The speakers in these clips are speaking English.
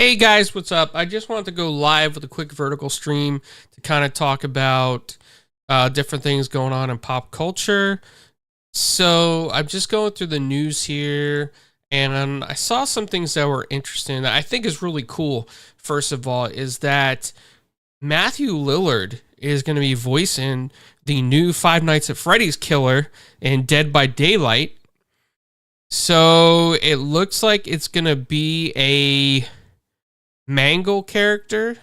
Hey guys, what's up? I just wanted to go live with a quick vertical stream to kind of talk about different things going on in pop culture. So I'm just going through the news here, and I saw some things that were interesting that I think is really cool. First of all, is that Matthew Lillard is going to be voicing the new Five Nights at Freddy's killer in Dead by Daylight. So it looks like it's going to be a Mangle character.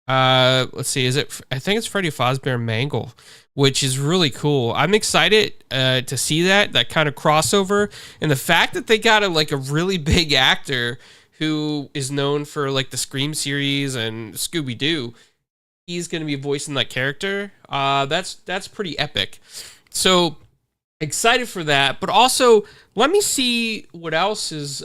Let's see, is it? I think it's Freddy Fazbear Mangle, which is really cool. I'm excited to see that kind of crossover, and the fact that they got a really big actor who is known for like the Scream series and Scooby Doo. He's going to be voicing that character. That's pretty epic. So excited for that, but also let me see what else is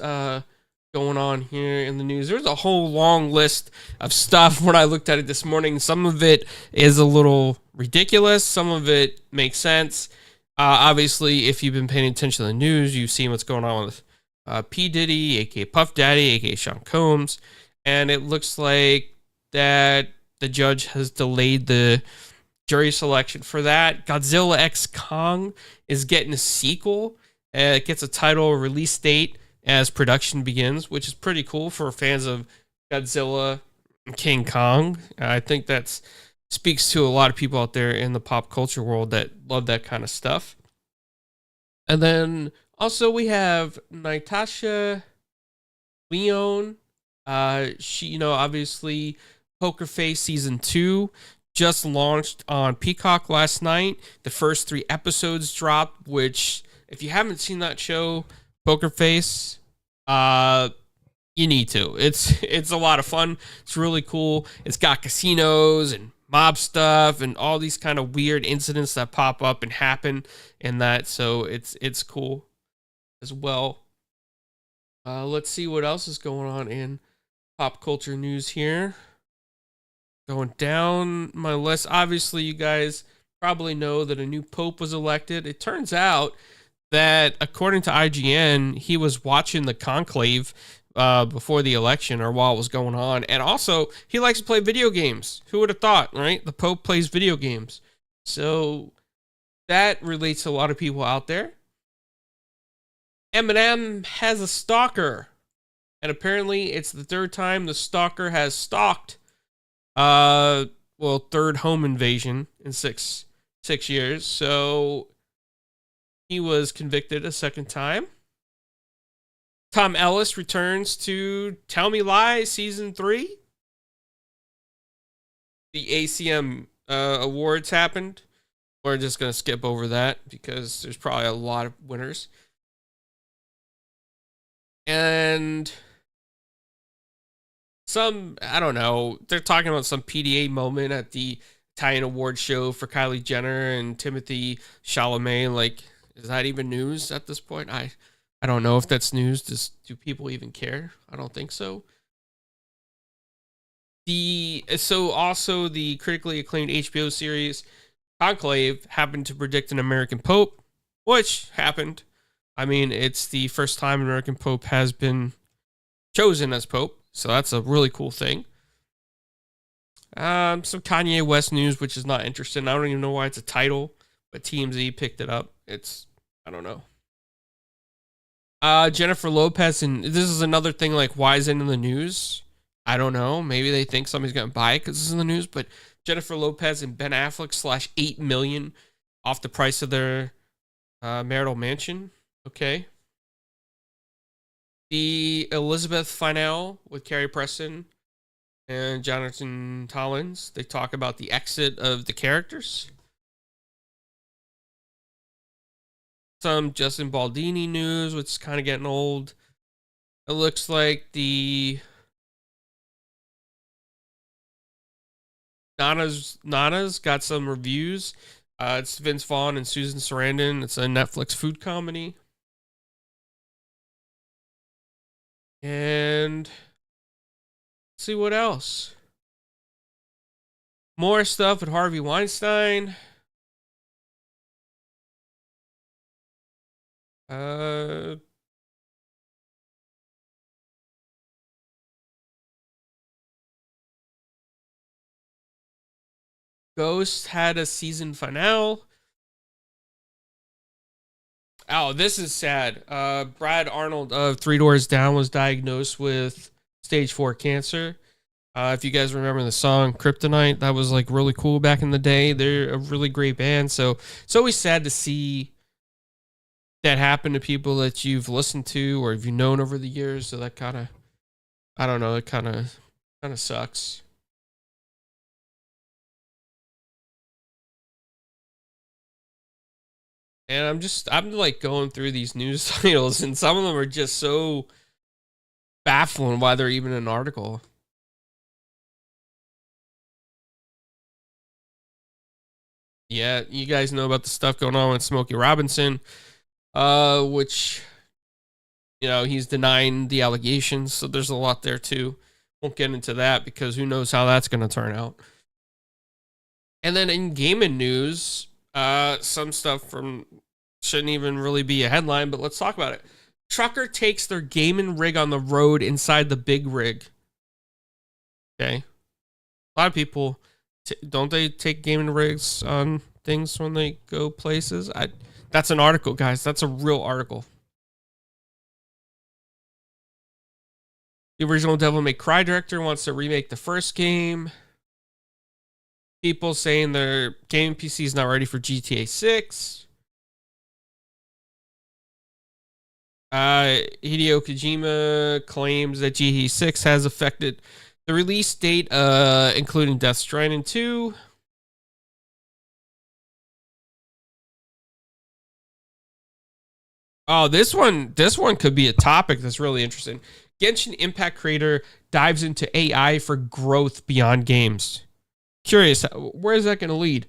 going on here in the news. There's a whole long list of stuff when I looked at it this morning. Some of it is a little ridiculous. Some of it makes sense. Obviously, if you've been paying attention to the news, you've seen what's going on with P. Diddy, aka Puff Daddy, aka Sean Combs. And it looks like that the judge has delayed the jury selection for that. Godzilla X Kong is getting a sequel. It gets a title, release date as production begins, which is pretty cool for fans of Godzilla and King Kong. I think that speaks to a lot of people out there in the pop culture world that love that kind of stuff. And then also we have Natasha Leone. She, obviously Poker Face season 2 just launched on Peacock last night. The first 3 episodes dropped, which if you haven't seen that show, Poker Face, you need to. It's a lot of fun. It's really cool. It's got casinos and mob stuff and all these kind of weird incidents that pop up and happen in that. So it's cool as well. Let's see what else is going on in pop culture news here. Going down my list, obviously you guys probably know that a new pope was elected. It turns out that according to IGN, he was watching the conclave before the election or while it was going on. And also, he likes to play video games. Who would have thought, right? The Pope plays video games. So that relates to a lot of people out there. Eminem has a stalker. And apparently, it's the 3rd time the stalker has stalked. Third home invasion in six years. So he was convicted a 2nd time. Tom Ellis returns to Tell Me Lies season 3. The ACM awards happened. We're just going to skip over that because there's probably a lot of winners. And I don't know, they're talking about some PDA moment at the Italian award show for Kylie Jenner and Timothy Chalamet. Like, is that even news at this point? I don't know if that's news. Do people even care? I don't think so. Also the critically acclaimed HBO series Conclave happened to predict an American Pope, which happened. I mean, it's the first time an American Pope has been chosen as Pope, so that's a really cool thing. Some Kanye West news, which is not interesting. I don't even know why it's a title, but TMZ picked it up. I don't know. Jennifer Lopez, and this is another thing, like, why is it in the news? I don't know. Maybe they think somebody's going to buy it because it's in the news, but Jennifer Lopez and Ben Affleck / $8 million off the price of their marital mansion. Okay. The Elizabeth Final with Carrie Preston and Jonathan Tollins, they talk about the exit of the characters. Some Justin Baldini news, which is kind of getting old. It looks like the Nana's got some reviews. It's Vince Vaughn and Susan Sarandon. It's a Netflix food comedy. And let's see what else. More stuff with Harvey Weinstein. Ghost had a season finale. Oh, this is sad. Brad Arnold of Three Doors Down was diagnosed with stage 4 cancer. If you guys remember the song Kryptonite, that was like really cool back in the day. They're a really great band. So it's always sad to see that happen to people that you've listened to or you've known over the years. So that kind of, I don't know, it kind of sucks. And I'm like going through these news titles, and some of them are just so baffling why they're even an article. Yeah, you guys know about the stuff going on with Smokey Robinson, which, you know, he's denying the allegations. So there's a lot there too. Won't get into that because who knows how that's going to turn out. And then in gaming news, some stuff from shouldn't even really be a headline, but let's talk about it. Trucker takes their gaming rig on the road inside the big rig. Okay. A lot of people, don't they take gaming rigs on things when they go places? That's an article, guys. That's a real article. The original Devil May Cry director wants to remake the first game. People saying their gaming PC is not ready for GTA 6. Hideo Kojima claims that GTA 6 has affected the release date, including Death Stranding 2. Oh, this one could be a topic that's really interesting. Genshin Impact creator dives into AI for growth beyond games. Curious, where is that going to lead?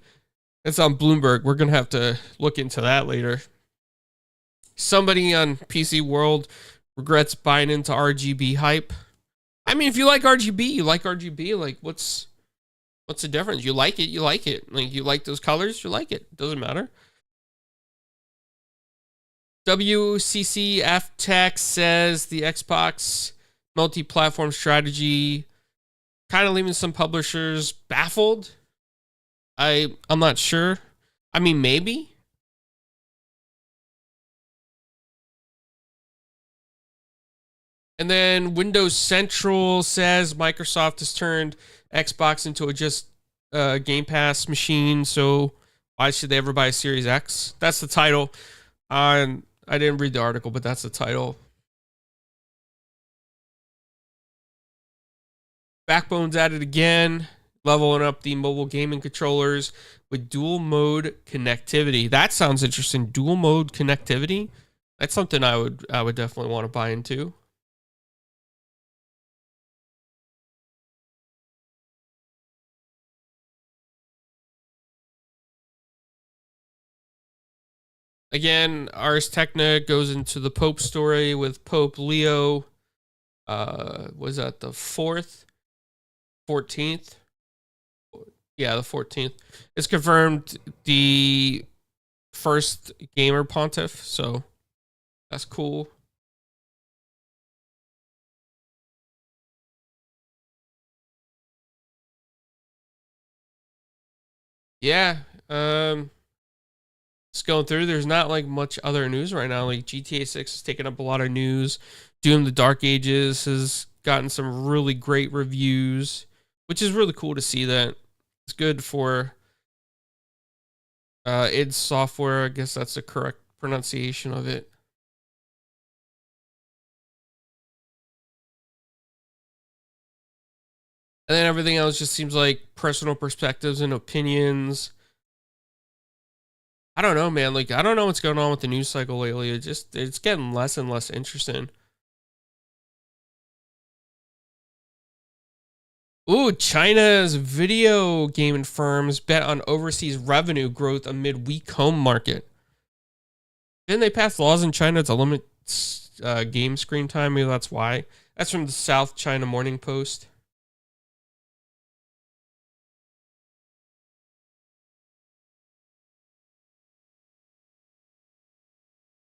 It's on Bloomberg. We're going to have to look into that later. Somebody on PC World regrets buying into RGB hype. I mean, if you like RGB, you like RGB. Like, what's the difference? You like it, you like it. Like, you like those colors, you like it. Doesn't matter. WCCF Tech says the Xbox multi-platform strategy kind of leaving some publishers baffled. I'm not sure. I mean, maybe. And then Windows Central says Microsoft has turned Xbox into a just Game Pass machine. So why should they ever buy a Series X? That's the title. I didn't read the article, but that's the title. Backbone's at it again, leveling up the mobile gaming controllers with dual mode connectivity. That sounds interesting. Dual mode connectivity. That's something I would definitely want to buy into. Again, Ars Technica goes into the Pope story with Pope Leo. Was that the 14th? Yeah, the 14th. It's confirmed the first gamer pontiff, so that's cool. Yeah, just going through, there's not like much other news right now. Like GTA 6 is taking up a lot of news. Doom the Dark Ages has gotten some really great reviews, which is really cool to see that. It's good for id Software. I guess that's the correct pronunciation of it. And then everything else just seems like personal perspectives and opinions. I don't know, man. Like, I don't know what's going on with the news cycle lately. It's getting less and less interesting. Ooh, China's video gaming firms bet on overseas revenue growth amid weak home market. Didn't they pass laws in China to limit game screen time? Maybe that's why. That's from the South China Morning Post.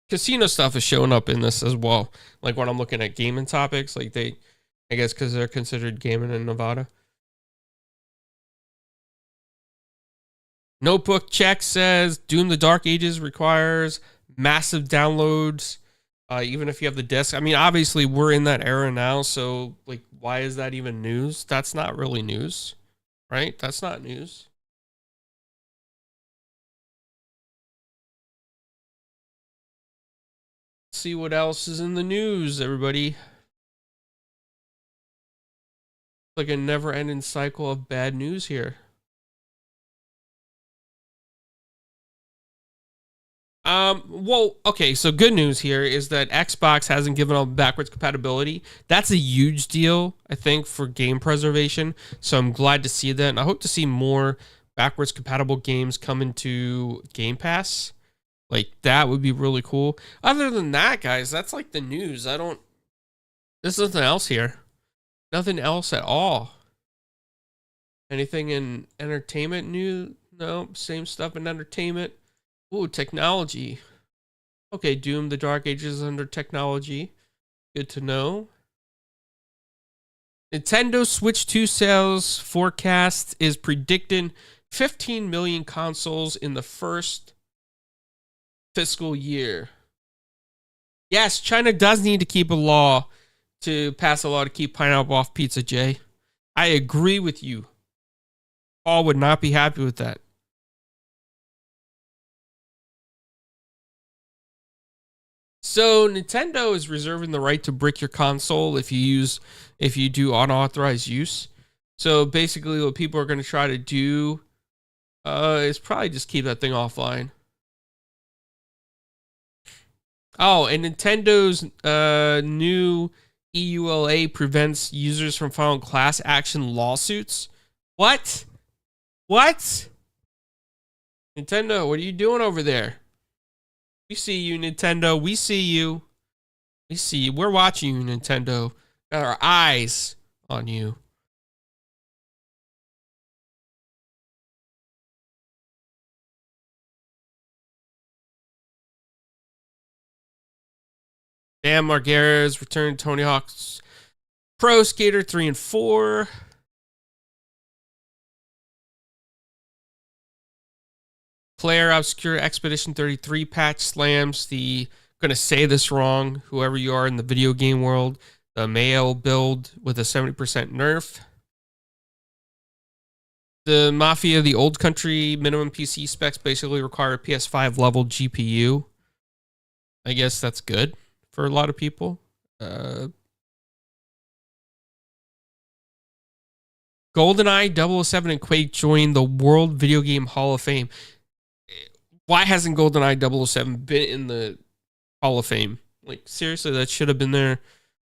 Casino stuff is showing up in this as well. Like when I'm looking at gaming topics, like I guess because they're considered gaming in Nevada. Notebook Check says Doom the Dark Ages requires massive downloads, even if you have the disc. I mean, obviously we're in that era now, so like, why is that even news? That's not really news, right? That's not news. Let's see what else is in the news, everybody. Like a never-ending cycle of bad news here. Well, okay, so good news here is that Xbox hasn't given up backwards compatibility. That's a huge deal, I think, for game preservation. So I'm glad to see that. And I hope to see more backwards compatible games come into Game Pass. Like, that would be really cool. Other than that, guys, that's like the news. There's nothing else here. Nothing else at all. Anything in entertainment news? No, same stuff in entertainment. Ooh, technology. Okay, Doom the Dark Ages is under technology. Good to know. Nintendo Switch 2 sales forecast is predicting 15 million consoles in the first fiscal year. Yes, China does need to keep a law to pass a law to keep pineapple off pizza, Jay. I agree with you. Paul would not be happy with that. So Nintendo is reserving the right to brick your console if you do unauthorized use. So basically what people are going to try to do is probably just keep that thing offline. Oh, and Nintendo's new EULA prevents users from filing class action lawsuits. What? What? Nintendo, what are you doing over there? We see you, Nintendo. We see you. We see you. We're watching you, Nintendo. Got our eyes on you. Bam Margera's returned Tony Hawk's Pro Skater 3 and 4. Player Obscure Expedition 33 patch slams the, I'm going to say this wrong, whoever you are in the video game world, the Mayo build with a 70% nerf. The Mafia, the Old Country minimum PC specs basically require a PS5 level GPU. I guess that's good for a lot of people. GoldenEye 007 and Quake joined the World Video Game Hall of Fame. Why hasn't GoldenEye 007 been in the Hall of Fame? Like, seriously, that should have been there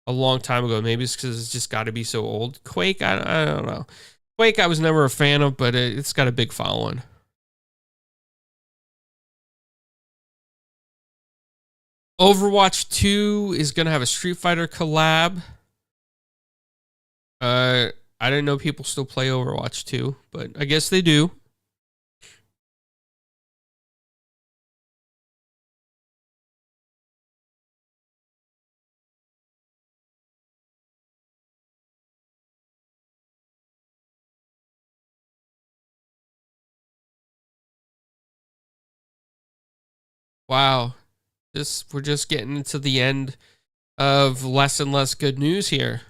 a long time ago. Maybe it's because it's just got to be so old. Quake, I don't know. Quake, I was never a fan of, but it's got a big following. Overwatch 2 is going to have a Street Fighter collab. I didn't know people still play Overwatch 2, but I guess they do. Wow. We're just getting into the end of less and less good news here.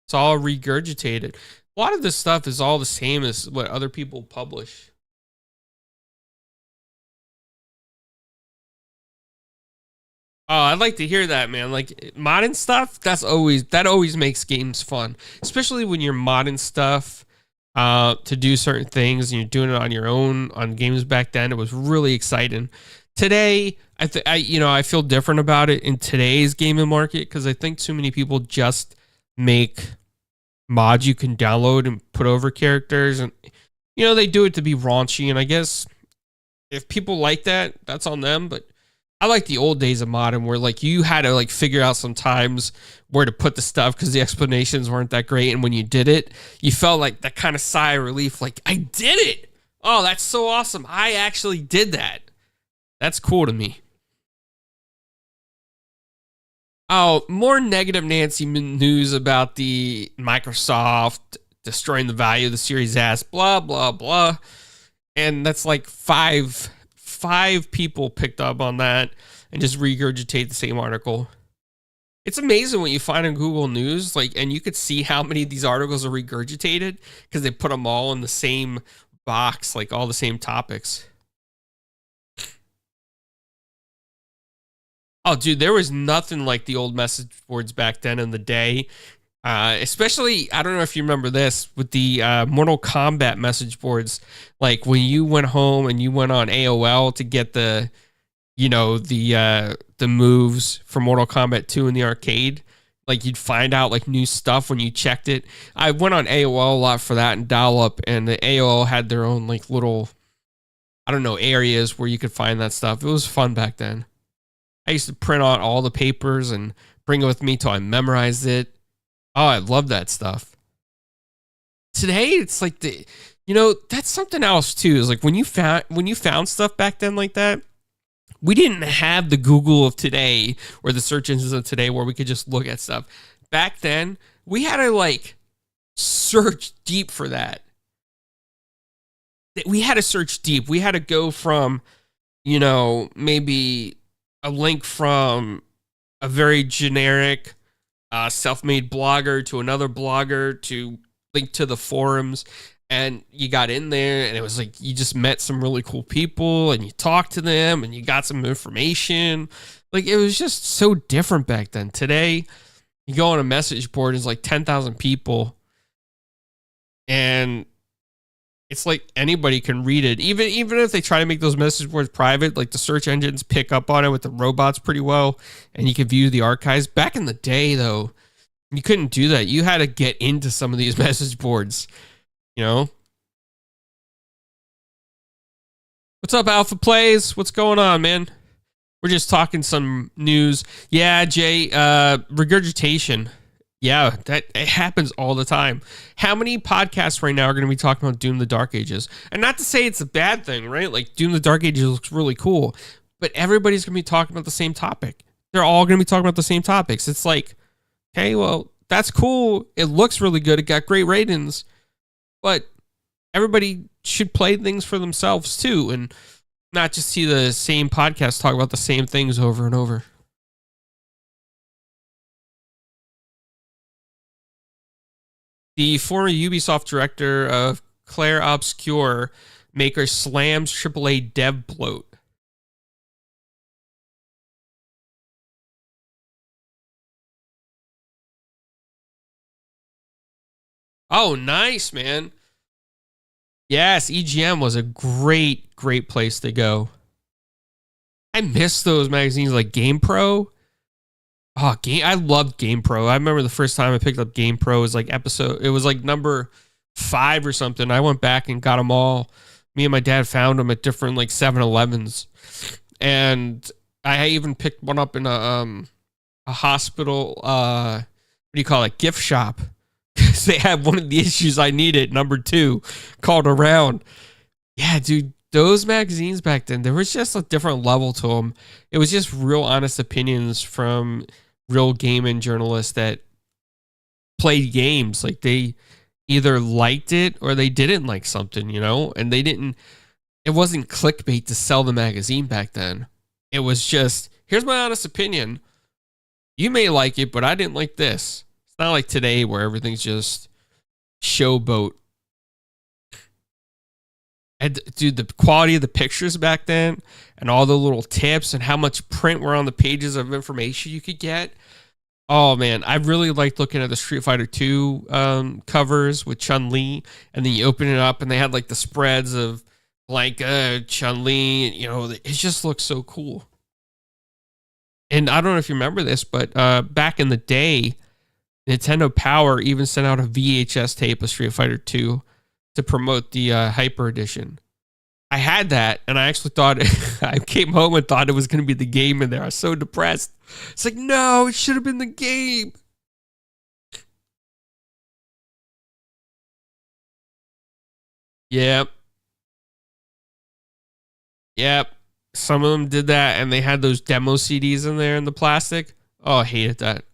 It's all regurgitated. A lot of this stuff is all the same as what other people publish. Oh, I'd like to hear that, man. Like modding stuff, that always makes games fun, especially when you're modding stuff to do certain things and you're doing it on your own on games back then. It was really exciting. Today, I feel different about it in today's gaming market because I think too many people just make mods you can download and put over characters, and they do it to be raunchy. And I guess if people like that, that's on them. But I like the old days of modding where like you had to like figure out sometimes where to put the stuff because the explanations weren't that great. And when you did it, you felt like that kind of sigh of relief, like I did it. Oh, that's so awesome. I actually did that. That's cool to me. Oh, more negative Nancy news about the Microsoft destroying the value of the Series S, blah, blah, blah. And that's like five people picked up on that and just regurgitate the same article. It's amazing what you find in Google News, like, and you could see how many of these articles are regurgitated because they put them all in the same box, like all the same topics. Oh, dude, there was nothing like the old message boards back then in the day. Especially, I don't know if you remember this with the Mortal Kombat message boards. Like when you went home and you went on AOL to get the, you know, the moves for Mortal Kombat 2 in the arcade. Like you'd find out like new stuff when you checked it. I went on AOL a lot for that and dial up, and the AOL had their own like little, I don't know, areas where you could find that stuff. It was fun back then. I used to print out all the papers and bring it with me till I memorized it. Oh, I love that stuff. Today, it's like that's something else too. Is like when you found stuff back then like that, we didn't have the Google of today or the search engines of today where we could just look at stuff. Back then, we had to like search deep for that. We had to search deep. We had to go from, maybe a link from a very generic self-made blogger to another blogger to link to the forums, and you got in there and it was like you just met some really cool people and you talked to them and you got some information. Like it was just so different back then. Today you go on a message board, it's like 10,000 people, and it's like anybody can read it. Even if they try to make those message boards private, like the search engines pick up on it with the robots pretty well, and you can view the archives. Back in the day, though, you couldn't do that. You had to get into some of these message boards, What's up, Alpha Plays? What's going on, man? We're just talking some news. Yeah, Jay, regurgitation. Yeah, it happens all the time. How many podcasts right now are going to be talking about Doom the Dark Ages? And not to say it's a bad thing, right? Like Doom the Dark Ages looks really cool, but everybody's going to be talking about the same topic. They're all going to be talking about the same topics. It's like, okay, well, that's cool. It looks really good. It got great ratings, but everybody should play things for themselves too, and not just see the same podcast talk about the same things over and over. The former Ubisoft director of Claire Obscure maker slams AAA dev bloat. Oh, nice, man. Yes, EGM was a great place to go. I miss those magazines like GamePro. Oh, I loved GamePro. I remember the first time I picked up GamePro was like it was like number 5 or something. I went back and got them all. Me and my dad found them at different like 7-Elevens. And I even picked one up in a hospital, what do you call it, gift shop. Because they had one of the issues I needed, number 2, called around. Yeah, dude, those magazines back then, there was just a different level to them. It was just real honest opinions from real gaming journalists that played games. Like they either liked it or they didn't like something, and it wasn't clickbait to sell the magazine back then. It was just, here's my honest opinion. You may like it, but I didn't like this. It's not like today where everything's just showboat. And dude, the quality of the pictures back then and all the little tips and how much print were on the pages of information you could get. Oh man, I really liked looking at the Street Fighter 2 covers with Chun-Li, and then you open it up and they had like the spreads of Blanka, Chun-Li, it just looks so cool. And I don't know if you remember this, but back in the day, Nintendo Power even sent out a VHS tape of Street Fighter 2 to promote the Hyper Edition. I had that, and I actually thought, I came home and thought it was going to be the game in there. I was so depressed. It's like, no, it should have been the game. Yep. Yep. Some of them did that, and they had those demo CDs in there in the plastic. Oh, I hated that.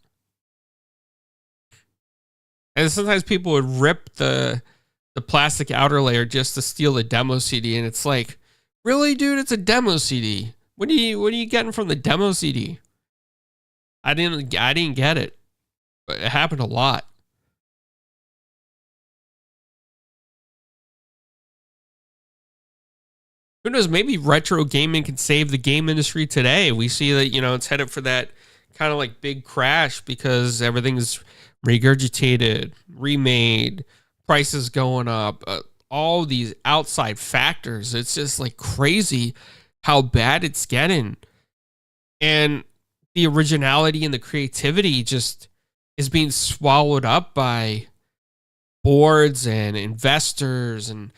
And sometimes people would rip the the plastic outer layer just to steal the demo CD, and it's like, really, dude? It's a demo CD. What are you getting from the demo CD? I didn't get it. But it happened a lot. Who knows? Maybe retro gaming can save the game industry today. We see that, it's headed for that kind of like big crash because everything's regurgitated, remade, prices going up, all these outside factors. It's just like crazy how bad it's getting. And the originality and the creativity just is being swallowed up by boards and investors, and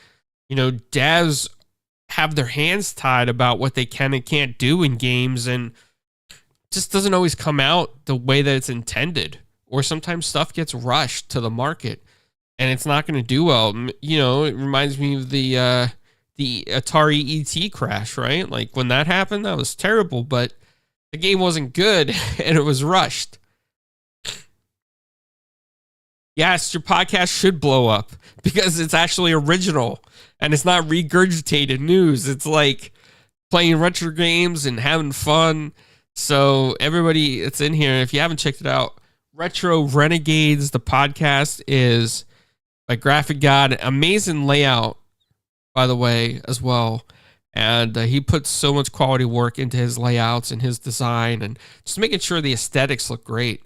devs have their hands tied about what they can and can't do in games, and just doesn't always come out the way that it's intended, or sometimes stuff gets rushed to the market and it's not going to do well. It reminds me of the Atari ET crash, right? Like when that happened, that was terrible, but the game wasn't good and it was rushed. Yes, your podcast should blow up because it's actually original and it's not regurgitated news. It's like playing retro games and having fun. So everybody that's in here, if you haven't checked it out, Retro Renegades, the podcast, is by Graphic God. Amazing layout, by the way, as well. And he puts so much quality work into his layouts and his design and just making sure the aesthetics look great.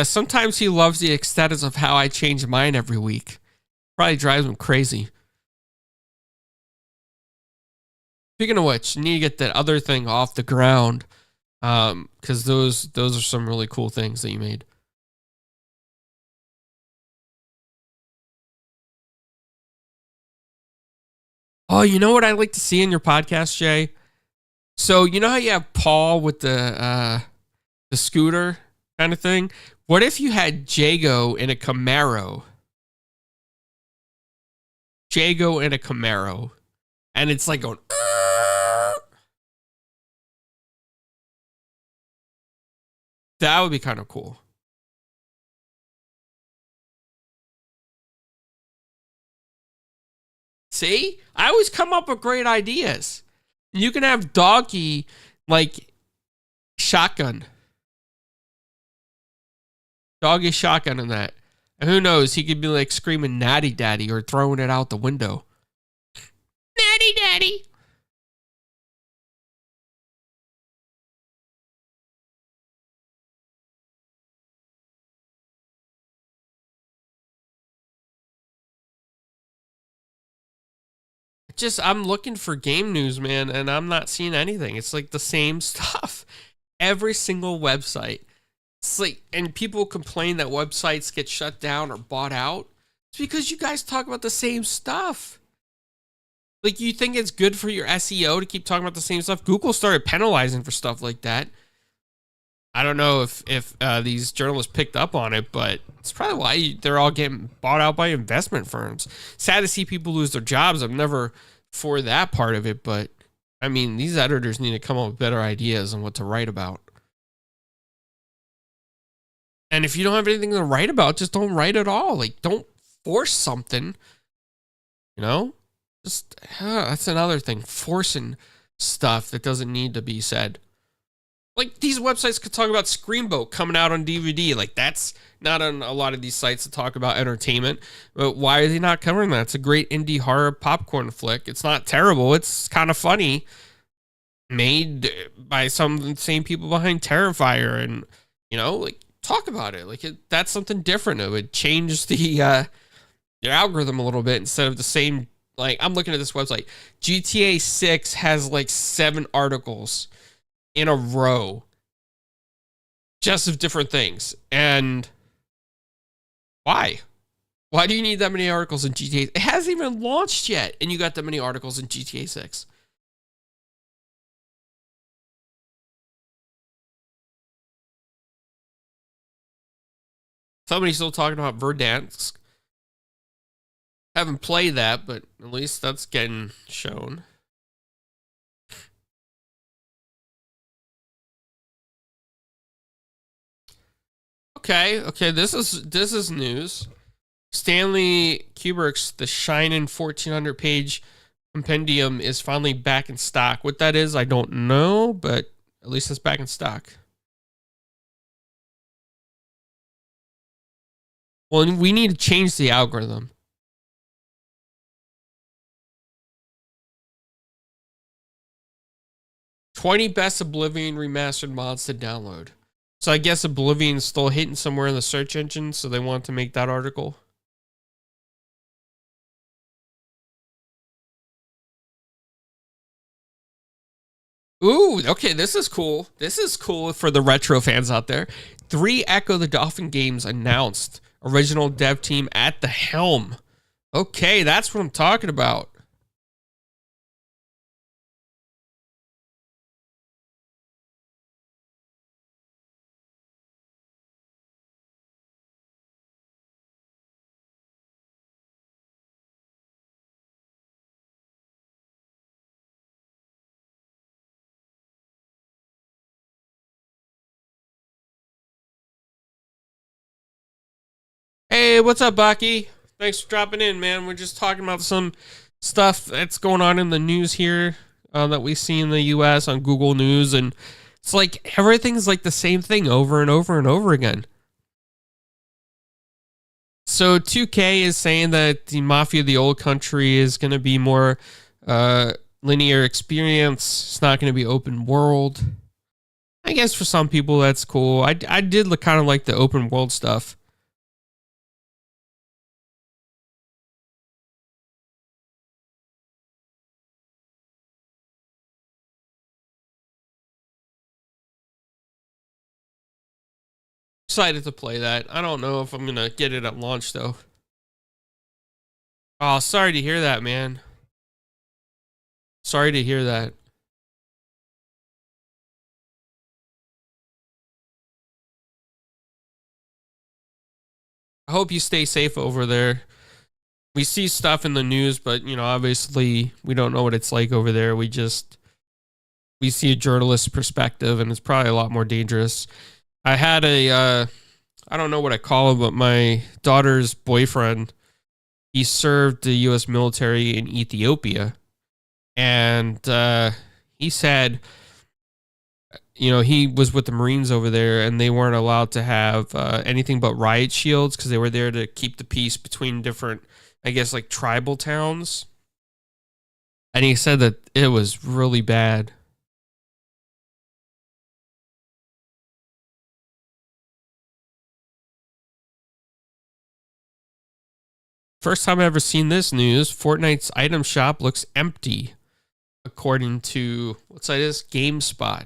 Sometimes he loves the aesthetics of how I change mine every week. Probably drives him crazy. Speaking of which, you need to get that other thing off the ground, because those are some really cool things that you made. Oh, you know what I'd like to see in your podcast, Jay? So you know how you have Paul with the scooter kind of thing? What if you had Jago in a Camaro? Jago in a Camaro. And it's like going... That would be kind of cool. See? I always come up with great ideas. You can have Doggy like shotgun. Doggy shotgun in that. And who knows? He could be like screaming natty daddy or throwing it out the window. Natty daddy. I'm looking for game news, man, and I'm not seeing anything. It's like the same stuff. Every single website. It's like, and people complain that websites get shut down or bought out. It's because you guys talk about the same stuff. Like, you think it's good for your SEO to keep talking about the same stuff? Google started penalizing for stuff like that. I don't know if these journalists picked up on it, but it's probably why they're all getting bought out by investment firms. Sad to see people lose their jobs. I'm never for that part of it, but I mean, these editors need to come up with better ideas on what to write about. And if you don't have anything to write about, just don't write at all. Like, don't force something, Just, that's another thing, forcing stuff that doesn't need to be said. Like, these websites could talk about Screamboat coming out on DVD. Like, that's not on a lot of these sites that talk about entertainment. But why are they not covering that? It's a great indie horror popcorn flick. It's not terrible. It's kind of funny. Made by some of the same people behind Terrifier. And, like, talk about it. Like, that's something different. It would change the your algorithm a little bit instead of the same. Like, I'm looking at this website. GTA 6 has, like, 7 articles in a row just of different things. And why do you need that many articles in GTA? It hasn't even launched yet and you got that many articles in GTA 6. Somebody's still talking about Verdansk. Haven't played that, but at least that's getting shown. Okay, this is news. Stanley Kubrick's The Shining 1400 page compendium is finally back in stock. What that is, I don't know, but at least it's back in stock. Well, we need to change the algorithm. "20 best Oblivion remastered mods to download." So I guess Oblivion's still hitting somewhere in the search engine, so they want to make that article. Ooh, okay, this is cool. This is cool for the retro fans out there. 3 Echo the Dolphin games announced. Original dev team at the helm. Okay, that's what I'm talking about. Hey, what's up, Bucky? Thanks for dropping in, man. We're just talking about some stuff that's going on in the news here that we see in the US on Google News. And it's like everything's like the same thing over and over and over again. So 2K is saying that the Mafia of the Old Country is going to be more linear experience. It's not going to be open world. I guess for some people that's cool. I did kind of like the open world stuff. Excited to play that. I don't know if I'm going to get it at launch though. Oh, sorry to hear that, man. Sorry to hear that. I hope you stay safe over there. We see stuff in the news, but you know, obviously we don't know what it's like over there. We see a journalist's perspective, and it's probably a lot more dangerous. I had I don't know what I call him, but my daughter's boyfriend, he served the U.S. military in Ethiopia, and he said, you know, he was with the Marines over there, and they weren't allowed to have anything but riot shields because they were there to keep the peace between different, I guess, like tribal towns. And he said that it was really bad. First time I've ever seen this news. Fortnite's item shop looks empty, according to, what site is GameSpot.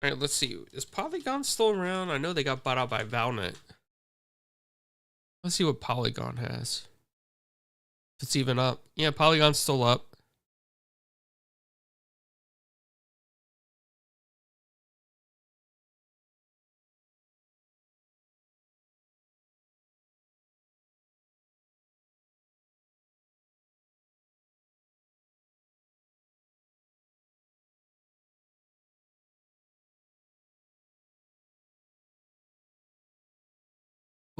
All right, let's see. Is Polygon still around? I know they got bought out by Valnet. Let's see what Polygon has. If it's even up. Yeah, Polygon's still up.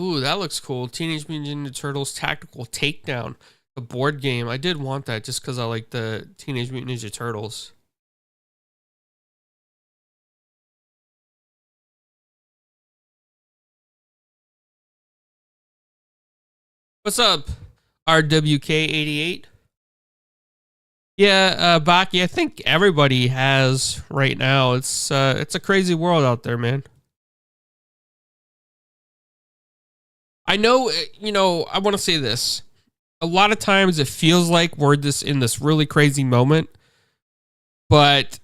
Ooh, that looks cool. Teenage Mutant Ninja Turtles Tactical Takedown, the board game. I did want that just because I like the Teenage Mutant Ninja Turtles. What's up, RWK88? Yeah, Baki, I think everybody has right now. It's a crazy world out there, man. I know, you know, I want to say this. A lot of times it feels like we're in this really crazy moment, but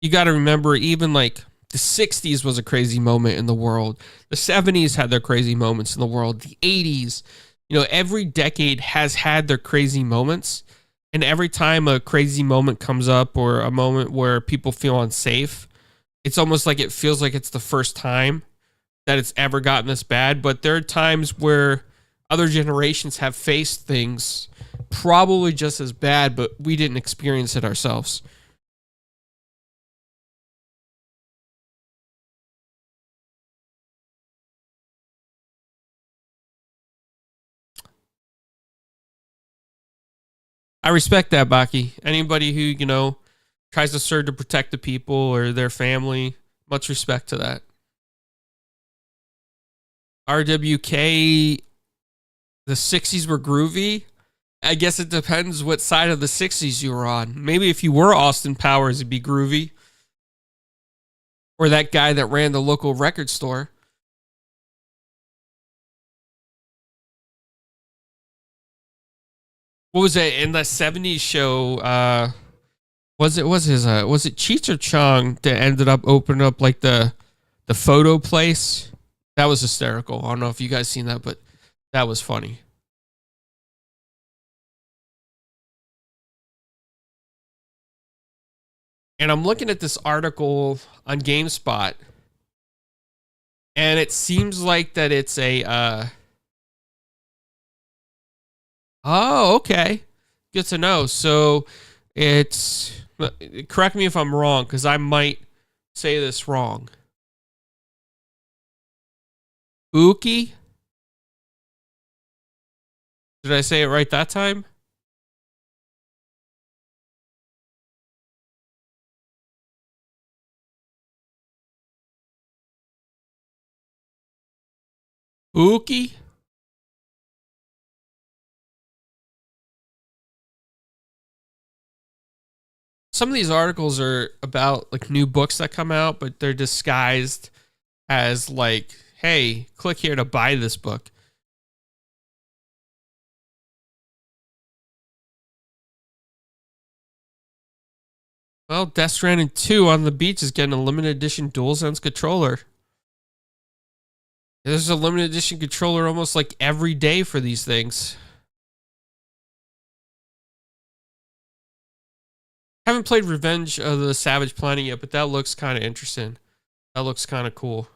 you got to remember, even like the 60s was a crazy moment in the world. The 70s had their crazy moments in the world. The 80s, you know, every decade has had their crazy moments. And every time a crazy moment comes up or a moment where people feel unsafe, it's almost like it feels like it's the first time that it's ever gotten this bad. But there are times where other generations have faced things probably just as bad, but we didn't experience it ourselves. I respect that, Baki. Anybody who, you know, tries to serve to protect the people or their family, much respect to that. RWK, the 60s were groovy. I guess it depends what side of the 60s you were on. Maybe if you were Austin Powers, it'd be groovy. Or that guy that ran the local record store. What was it in the 70s show? Was it Cheech or Chong that ended up opening up like the photo place? That was hysterical. I don't know if you guys seen that, but that was funny. And I'm looking at this article on GameSpot, and it seems like that it's a oh, okay. Good to know. So it's, correct me if I'm wrong, because I might say this wrong. Uki? Did I say it right that time? Uki? Some of these articles are about like new books that come out, but they're disguised as like, hey, click here to buy this book. Well, Death Stranding 2 on the beach is getting a limited edition DualSense controller. There's a limited edition controller almost like every day for these things. Haven't played Revenge of the Savage Planet yet, but that looks kind of interesting. That looks kind of cool.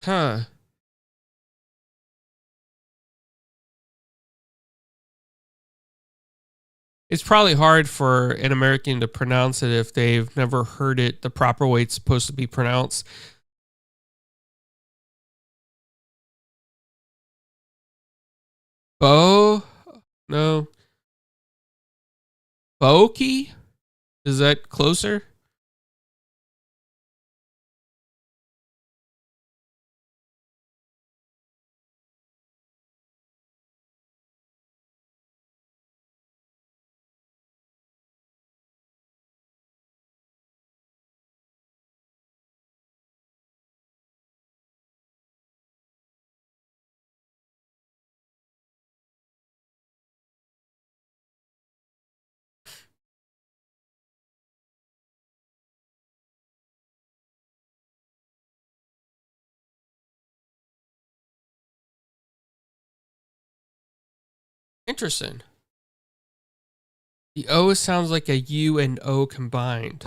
Huh. It's probably hard for an American to pronounce it if they've never heard it the proper way it's supposed to be pronounced. Bo? No. Boki? Is that closer? Interesting. The O sounds like a U and O combined.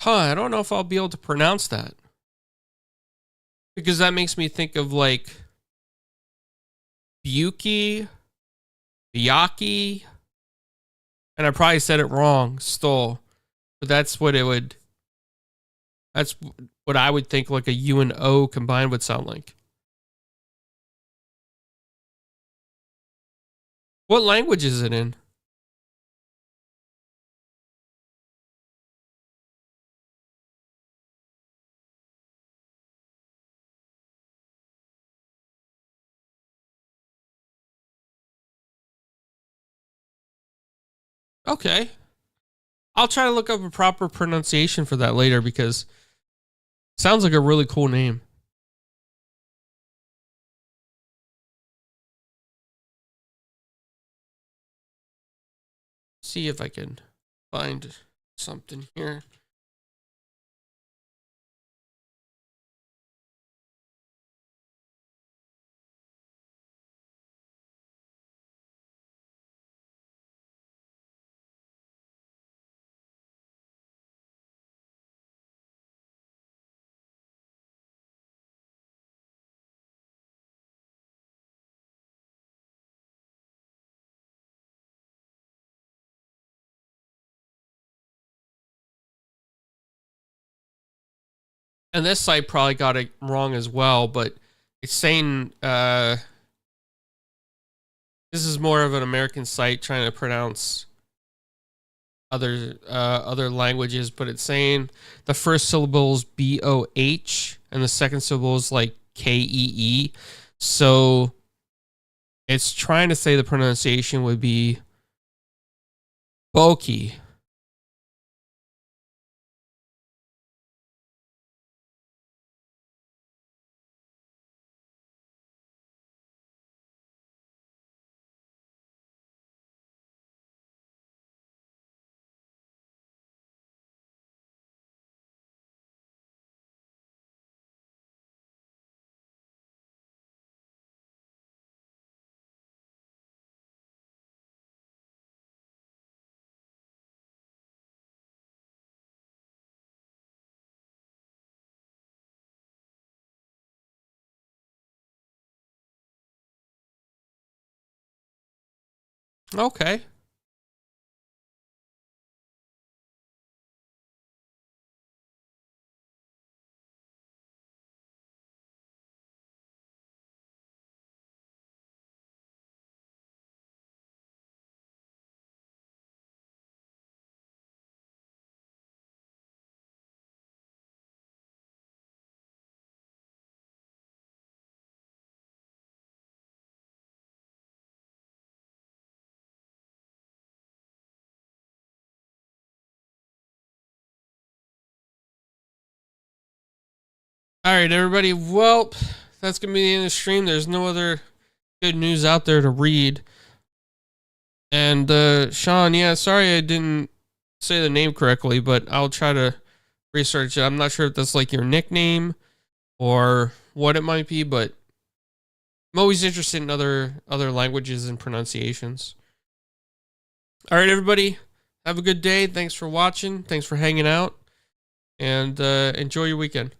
Huh, I don't know if I'll be able to pronounce that. Because that makes me think of like Buki, Biyaki, and I probably said it wrong, stole. But that's what it would, that's what I would think like a U and O combined would sound like. What language is it in? Okay. I'll try to look up a proper pronunciation for that later because it sounds like a really cool name. See if I can find something here. and this site probably got it wrong as well, but it's saying this is more of an American site trying to pronounce other languages, but it's saying the first syllable is BOH and the second syllable is like KEE. So it's trying to say the pronunciation would be bulky. Okay. All right, everybody. Well, that's going to be the end of the stream. There's no other good news out there to read. And Sean, yeah, sorry I didn't say the name correctly, but I'll try to research it. I'm not sure if that's like your nickname or what it might be, but I'm always interested in other languages and pronunciations. All right, everybody. Have a good day. Thanks for watching. Thanks for hanging out. And enjoy your weekend.